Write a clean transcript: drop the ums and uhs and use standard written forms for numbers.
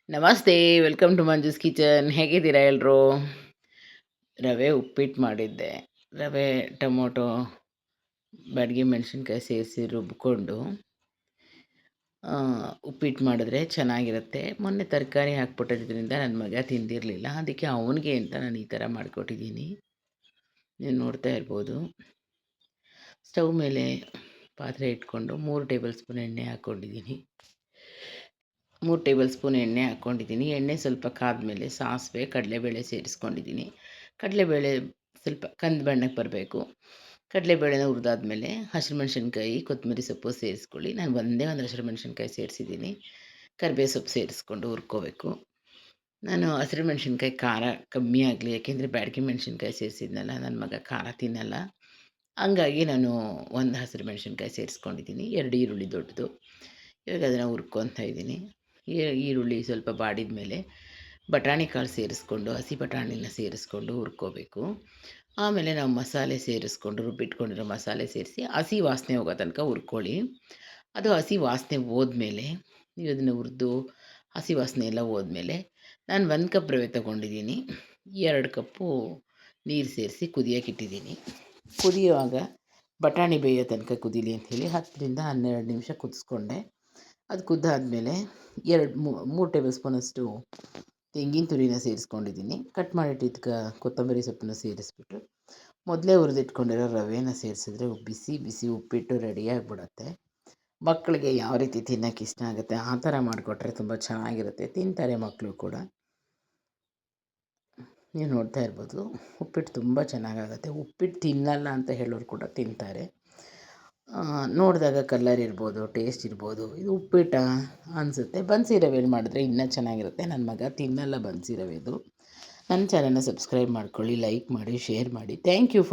ನಮಸ್ತೆ, welcome to Manju's kitchen. ಹೇಗಿದ್ದೀರಾ ಎಲ್ಲರೂ? ರವೆ ಉಪ್ಪಿಟ್ಟು ಮಾಡಿದ್ದೆ. ರವೆ, ಟೊಮೊಟೊ, ಬ್ಯಾಡಗಿ ಮೆಣಸಿನ್ಕಾಯಿ ಸೇರಿಸಿ ರುಬ್ಕೊಂಡು ಉಪ್ಪಿಟ್ಟು ಮಾಡಿದ್ರೆ ಚೆನ್ನಾಗಿರುತ್ತೆ. ಮೊನ್ನೆ ತರಕಾರಿ ಹಾಕ್ಬಿಟ್ಟಿದ್ರಿಂದ ನನ್ನ ಮಗ ತಿಂದಿರಲಿಲ್ಲ. ಅದಕ್ಕೆ ಅವನಿಗೆ ಅಂತ ನಾನು ಈ ಥರ ಮಾಡಿಕೊಟ್ಟಿದ್ದೀನಿ. ನೀವು ನೋಡ್ತಾ ಇರ್ಬೋದು. ಸ್ಟವ್ ಮೇಲೆ ಪಾತ್ರೆ ಇಟ್ಕೊಂಡು 3 ಟೇಬಲ್ ಸ್ಪೂನ್ ಎಣ್ಣೆ ಹಾಕ್ಕೊಂಡಿದ್ದೀನಿ. 3 ಟೇಬಲ್ ಸ್ಪೂನ್ ಎಣ್ಣೆ ಹಾಕ್ಕೊಂಡಿದ್ದೀನಿ. ಎಣ್ಣೆ ಸ್ವಲ್ಪ ಕಾದ್ಮೇಲೆ ಸಾಸಿವೆ, ಕಡಲೆಬೇಳೆ ಸೇರಿಸ್ಕೊಂಡಿದ್ದೀನಿ. ಕಡಲೆಬೇಳೆ ಸ್ವಲ್ಪ ಕಂದು ಬಣ್ಣಕ್ಕೆ ಬರಬೇಕು. ಕಡಲೆಬೇಳೆನ ಹುರಿದಾದ್ಮೇಲೆ ಹಸಿಮೆಣ್ಸಿನ್ಕಾಯಿ, ಕೊತ್ತಂಬರಿ ಸೊಪ್ಪು ಸೇರಿಸ್ಕೊಳ್ಳಿ. ನಾನು ಒಂದೇ ಒಂದು ಹಸಿಮೆಣ್ಸಿನ್ಕಾಯಿ ಸೇರಿಸಿದ್ದೀನಿ. ಕರಿಬೇವು ಸೊಪ್ಪು ಸೇರಿಸ್ಕೊಂಡು ಹುರ್ಕೋಬೇಕು. ನಾನು ಹಸಿಮೆಣ್ಸಿನ್ಕಾಯಿ ಖಾರ ಕಮ್ಮಿ ಆಗಲಿ, ಯಾಕೆಂದರೆ ಬ್ಯಾಡಗಿ ಮೆಣಸಿನ್ಕಾಯಿ ಸೇರಿಸಿದ್ನಲ್ಲ, ನನ್ನ ಮಗ ಖಾರ ತಿನ್ನಲ್ಲ. ಹಂಗಾಗಿ ನಾನು ಒಂದು ಹಸಿಮೆಣ್ಸಿನ್ಕಾಯಿ ಸೇರಿಸ್ಕೊಂಡಿದ್ದೀನಿ. 2 ಈರುಳ್ಳಿ ದೊಡ್ಡದು. ಇವಾಗ ಅದನ್ನು ಹುರ್ಕೊತಾ ಇದ್ದೀನಿ. ಈರುಳ್ಳಿ ಸ್ವಲ್ಪ ಬಾಡಿದ ಮೇಲೆ ಬಟಾಣಿ ಕಾಳು ಸೇರಿಸ್ಕೊಂಡು, ಹಸಿ ಬಟಾಣಿನ ಸೇರಿಸ್ಕೊಂಡು ಹುರ್ಕೋಬೇಕು. ಆಮೇಲೆ ನಾವು ಮಸಾಲೆ ಸೇರಿಸ್ಕೊಂಡು, ರುಬ್ಬಿಟ್ಕೊಂಡಿರೋ ಮಸಾಲೆ ಸೇರಿಸಿ ಹಸಿ ವಾಸನೆ ಹೋಗೋ ತನಕ ಹುರ್ಕೊಳ್ಳಿ. ಅದು ಹಸಿ ವಾಸನೆ ಹೋದ್ಮೇಲೆ, ನೀವು ಅದನ್ನು ಹುರಿದು ಹಸಿ ವಾಸನೆ ಎಲ್ಲ ಹೋದ್ಮೇಲೆ, ನಾನು 1 ಕಪ್ ರವೆ ತೊಗೊಂಡಿದ್ದೀನಿ. 2 ಕಪ್ಪು ನೀರು ಸೇರಿಸಿ ಕುದಿಯೋಕ್ಕಿಟ್ಟಿದ್ದೀನಿ. ಕುದಿಯುವಾಗ ಬಟಾಣಿ ಬೇಯೋ ತನಕ ಕುದೀಲಿ ಅಂಥೇಳಿ 10ರಿಂದ 12 ನಿಮಿಷ ಕುದಿಸ್ಕೊಂಡೆ. ಅದು ಕುದ್ದಾದಮೇಲೆ 3 ಟೇಬಲ್ ಸ್ಪೂನಷ್ಟು ತೆಂಗಿನ ತುರಿನ ಸೇರಿಸ್ಕೊಂಡಿದ್ದೀನಿ. ಕಟ್ ಮಾಡಿಟ್ಟಿದ್ದ ಕೊತ್ತಂಬರಿ ಸೊಪ್ಪನ್ನ ಸೇರಿಸ್ಬಿಟ್ಟು, ಮೊದಲೇ ಹುರಿದಿಟ್ಕೊಂಡಿರೋ ರವೆನ ಸೇರಿಸಿದ್ರೆ ಬಿಸಿ ಬಿಸಿ ಉಪ್ಪಿಟ್ಟು ರೆಡಿಯಾಗಿಬಿಡುತ್ತೆ. ಮಕ್ಕಳಿಗೆ ಯಾವ ರೀತಿ ತಿನ್ನೋಕ್ಕೆ ಇಷ್ಟ ಆಗುತ್ತೆ ಆ ಥರ ಮಾಡಿಕೊಟ್ರೆ ತುಂಬ ಚೆನ್ನಾಗಿರುತ್ತೆ, ತಿಂತಾರೆ ಮಕ್ಕಳು ಕೂಡ. ನೀವು ನೋಡ್ತಾ ಇರ್ಬೋದು, ಉಪ್ಪಿಟ್ಟು ತುಂಬ ಚೆನ್ನಾಗಾಗುತ್ತೆ. ಉಪ್ಪಿಟ್ಟು ತಿನ್ನಲ್ಲ ಅಂತ ಹೇಳೋರು ಕೂಡ ತಿಂತಾರೆ. ನೋಡಿದಾಗ ಕಲರ್ ಇರ್ಬೋದು, ಟೇಸ್ಟ್ ಇರ್ಬೋದು, ಇದು ಉಪ್ಪಿಟ್ಟ ಅನಿಸುತ್ತೆ. ಬನ್ಸಿ ರವೆಲಿ ಮಾಡಿದ್ರೆ ಇನ್ನೂ ಚೆನ್ನಾಗಿರುತ್ತೆ. ನನ್ನ ಮಗ ತಿನ್ನಲ್ಲ ಬನ್ಸಿ ರವೆದು. ನನ್ನ ಚಾನಲ್ನ ಸಬ್ಸ್ಕ್ರೈಬ್ ಮಾಡ್ಕೊಳ್ಳಿ, ಲೈಕ್ ಮಾಡಿ, ಶೇರ್ ಮಾಡಿ. Thank you.